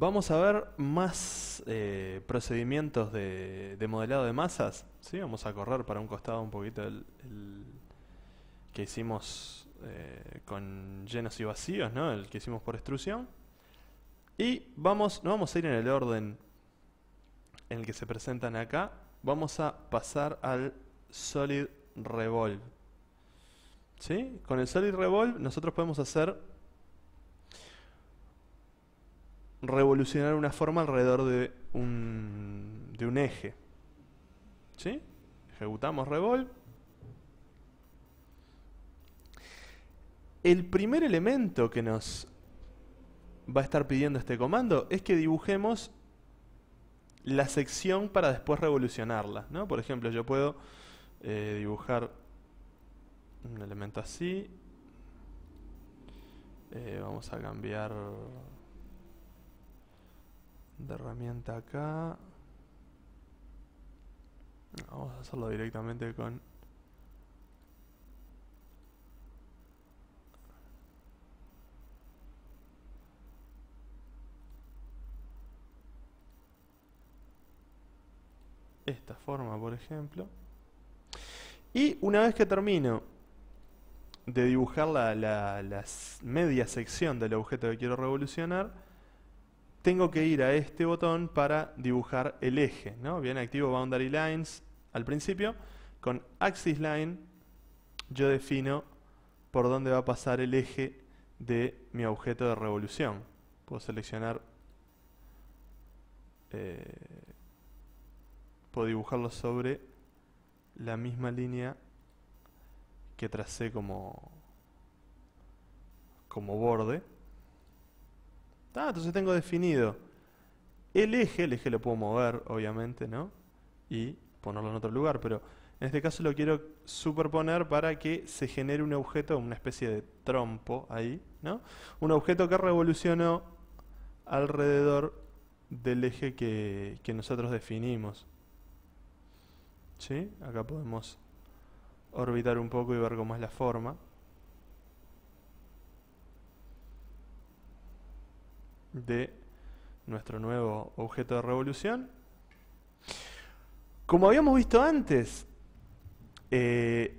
Vamos a ver más procedimientos de modelado de masas. ¿Sí? Vamos a correr para un costado un poquito el que hicimos con llenos y vacíos, ¿no? El que hicimos por extrusión. Y no vamos a ir en el orden en el que se presentan acá. Vamos a pasar al Solid Revolve. ¿Sí? Con el Solid Revolve nosotros podemos revolucionar una forma alrededor de un eje. ¿Sí? Ejecutamos Revolve. El primer elemento que nos va a estar pidiendo este comando es que dibujemos la sección para después revolucionarla, ¿no? Por ejemplo, yo puedo dibujar un elemento así. Vamos a cambiar de herramienta acá. Vamos a hacerlo directamente con esta forma, por ejemplo. Y una vez que termino de dibujar la media sección del objeto que quiero revolucionar, tengo que ir a este botón para dibujar el eje, ¿no? Bien, activo Boundary Lines al principio. Con Axis Line yo defino por dónde va a pasar el eje de mi objeto de revolución. Puedo seleccionar, puedo dibujarlo sobre la misma línea que tracé como borde. Entonces tengo definido el eje lo puedo mover, obviamente, ¿no? Y ponerlo en otro lugar, pero en este caso lo quiero superponer para que se genere un objeto, una especie de trompo ahí, ¿no? Un objeto que revolucionó alrededor del eje que nosotros definimos. ¿Sí? Acá podemos orbitar un poco y ver cómo es la forma de nuestro nuevo objeto de revolución. Como habíamos visto antes, este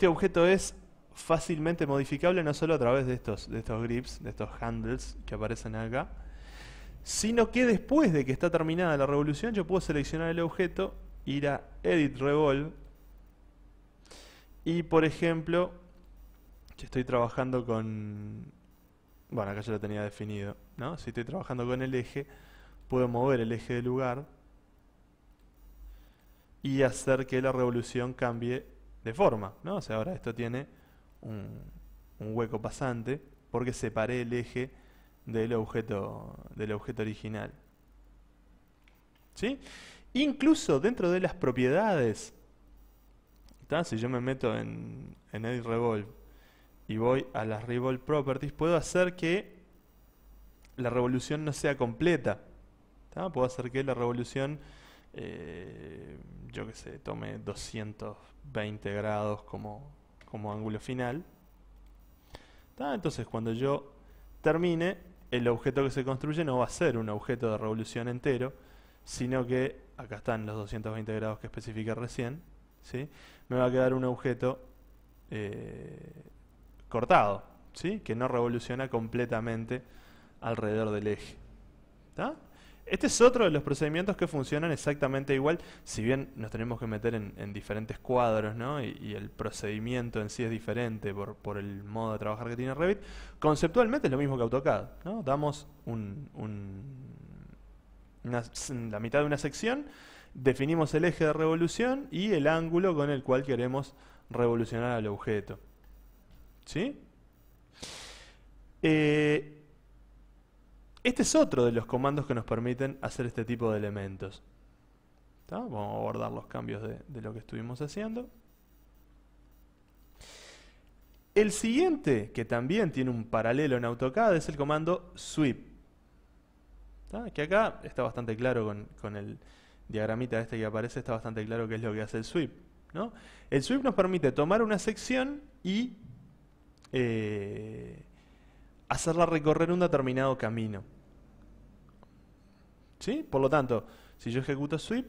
objeto es fácilmente modificable no solo a través de estos grips, de estos handles que aparecen acá, sino que después de que está terminada la revolución yo puedo seleccionar el objeto, ir a Edit Revolve y, por ejemplo, si estoy trabajando con... Bueno, acá ya lo tenía definido, ¿no? Si estoy trabajando con el eje, puedo mover el eje de lugar y hacer que la revolución cambie de forma, ¿no? O sea, ahora esto tiene un hueco pasante porque separé el eje del objeto original. ¿Sí? Incluso dentro de las propiedades, ¿tá? Si yo me meto en Edit Revolve y voy a las Revolve Properties, puedo hacer que la revolución no sea completa, ¿tá? Puedo hacer que la revolución, yo que sé, tome 220 grados como ángulo final, ¿tá? Entonces cuando yo termine, el objeto que se construye no va a ser un objeto de revolución entero, sino que, acá están los 220 grados que especifiqué recién, ¿sí? Me va a quedar un objeto cortado, ¿sí? Que no revoluciona completamente alrededor del eje. ¿Tá? Este es otro de los procedimientos que funcionan exactamente igual, si bien nos tenemos que meter en diferentes cuadros, ¿no? y el procedimiento en sí es diferente por el modo de trabajar que tiene Revit. Conceptualmente es lo mismo que AutoCAD, ¿no? Damos la mitad de una sección, definimos el eje de revolución y el ángulo con el cual queremos revolucionar al objeto. ¿Sí? Este es otro de los comandos que nos permiten hacer este tipo de elementos. ¿Tá? Vamos a guardar los cambios de lo que estuvimos haciendo. El siguiente, que también tiene un paralelo en AutoCAD, es el comando sweep. ¿Tá? Que acá está bastante claro con el diagramita este que aparece, está bastante claro qué es lo que hace el sweep, ¿no? El sweep nos permite tomar una sección y hacerla recorrer un determinado camino. ¿Sí? Por lo tanto, si yo ejecuto sweep,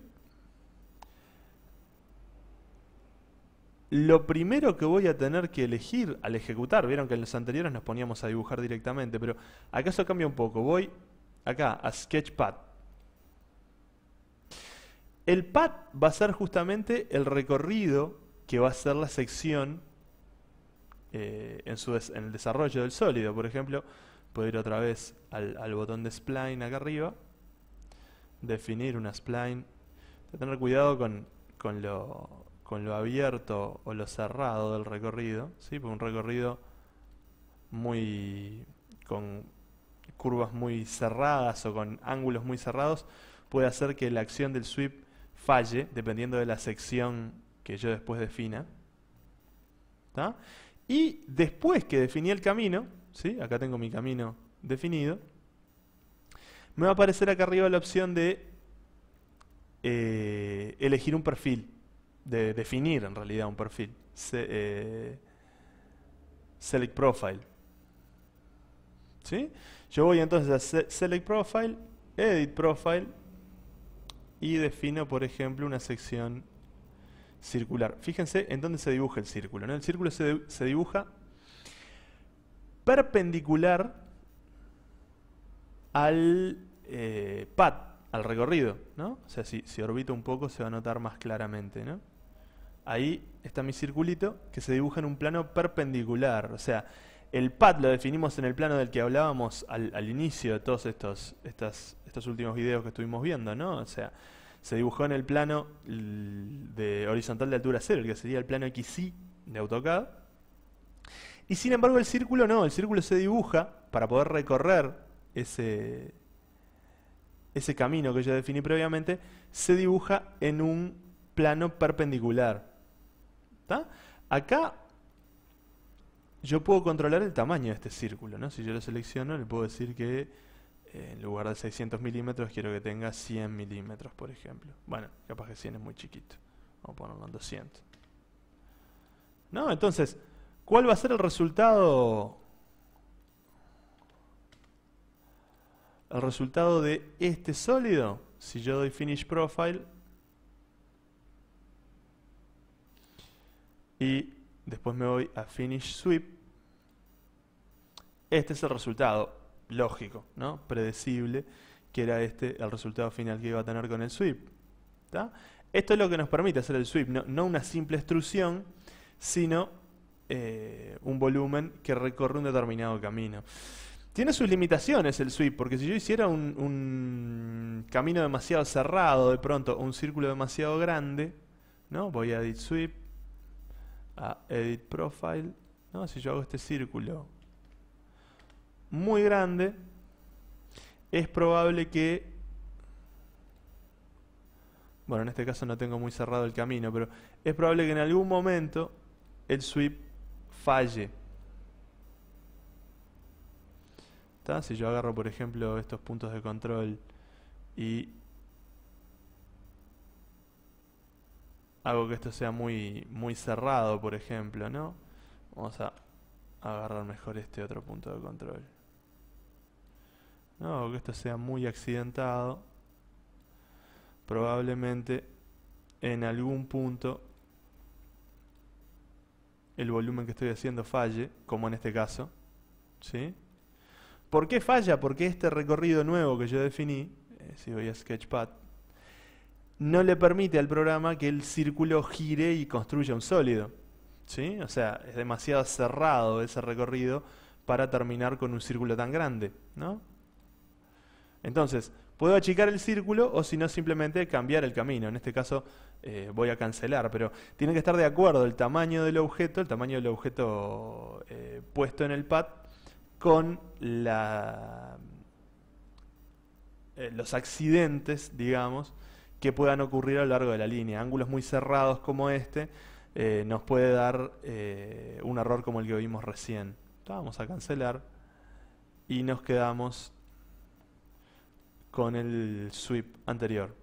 lo primero que voy a tener que elegir al ejecutar, vieron que en los anteriores nos poníamos a dibujar directamente, pero acá eso cambia un poco. Voy acá a Sketchpad. El pad va a ser justamente el recorrido que va a ser la sección en el desarrollo del sólido. Por ejemplo, puedo ir otra vez al botón de Spline acá arriba, definir una Spline. Hay que tener cuidado con lo abierto o lo cerrado del recorrido, ¿sí? Porque un recorrido con curvas muy cerradas o con ángulos muy cerrados puede hacer que la acción del sweep falle dependiendo de la sección que yo después defina. ¿Tá? Y después que definí el camino, ¿sí? Acá tengo mi camino definido, me va a aparecer acá arriba la opción de elegir un perfil, de definir en realidad un perfil. Select Profile. ¿Sí? Yo voy entonces a Select Profile, Edit Profile y defino, por ejemplo, una sección circular. Fíjense en dónde se dibuja el círculo, ¿no? El círculo se dibuja perpendicular al pad, al recorrido, ¿no? O sea, si orbito un poco se va a notar más claramente, ¿no? Ahí está mi circulito que se dibuja en un plano perpendicular. O sea, el pad lo definimos en el plano del que hablábamos al inicio de todos estos últimos videos que estuvimos viendo, ¿no? O sea, se dibujó en el plano de horizontal de altura cero, el que sería el plano XY de AutoCAD. Y sin embargo el círculo no, el círculo se dibuja para poder recorrer ese camino que yo definí previamente, se dibuja en un plano perpendicular. ¿Tá? Acá yo puedo controlar el tamaño de este círculo, ¿no? Si yo lo selecciono, le puedo decir que en lugar de 600 milímetros quiero que tenga 100 milímetros, por ejemplo. Bueno, capaz que 100 es muy chiquito. Vamos a ponerlo en 200. ¿No? Entonces, ¿cuál va a ser el resultado? El resultado de este sólido, si yo doy Finish Profile y después me voy a Finish Sweep, este es el resultado lógico, ¿no? Predecible, que era este el resultado final que iba a tener con el sweep. ¿Tá? Esto es lo que nos permite hacer el sweep, no una simple extrusión, sino un volumen que recorre un determinado camino. Tiene sus limitaciones el sweep, porque si yo hiciera un camino demasiado cerrado de pronto, o un círculo demasiado grande, ¿no? Voy a Edit Sweep, a Edit Profile, ¿no? Si yo hago este círculo muy grande, es probable que, bueno, en este caso no tengo muy cerrado el camino, pero es probable que en algún momento el sweep falle. ¿Tá? Si yo agarro, por ejemplo, estos puntos de control y hago que esto sea muy cerrado, por ejemplo, ¿no? Vamos a agarrar mejor este otro punto de control. No, hago que esto sea muy accidentado. Probablemente en algún punto el volumen que estoy haciendo falle, como en este caso. ¿Sí? ¿Por qué falla? Porque este recorrido nuevo que yo definí, si voy a Sketchpad, no le permite al programa que el círculo gire y construya un sólido. ¿Sí? O sea, es demasiado cerrado ese recorrido para terminar con un círculo tan grande, ¿no? Entonces, puedo achicar el círculo o si no simplemente cambiar el camino. En este caso voy a cancelar, pero tiene que estar de acuerdo el tamaño del objeto puesto en el pad con los accidentes, digamos, que puedan ocurrir a lo largo de la línea. Ángulos muy cerrados como este nos puede dar un error como el que vimos recién. Vamos a cancelar y nos quedamos con el sweep anterior.